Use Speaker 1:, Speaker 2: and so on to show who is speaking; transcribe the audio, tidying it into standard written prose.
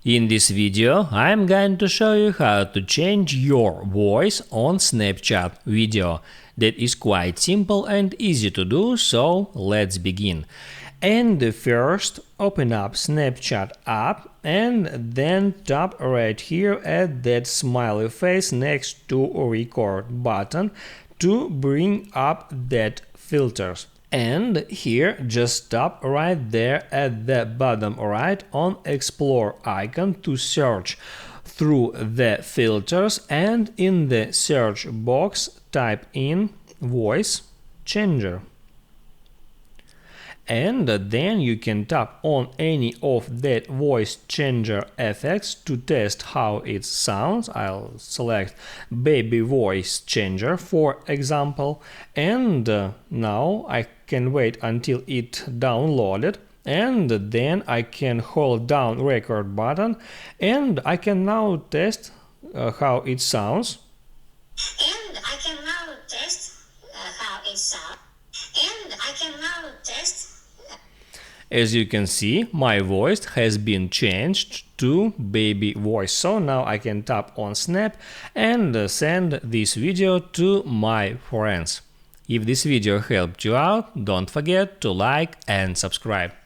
Speaker 1: In this video, I'm going to show you how to change your voice on Snapchat video. That is quite simple and easy to do, so let's begin. And first, open up Snapchat app and then tap right here at that smiley face next to record button to bring up that filters. And here just tap right there at the bottom right on explore icon to search through the filters, and in the search box type in voice changer. And then you can tap on any of that voice changer effects to test how it sounds. I'll select baby voice changer for example, and now I can wait until it downloaded, and then I can hold down record button and I can now test how it sounds.
Speaker 2: And I can now test how it sounds. And I can now test.
Speaker 1: As you can see, my voice has been changed to baby voice. So now I can tap on Snap and send this video to my friends. If this video helped you out, don't forget to like and subscribe.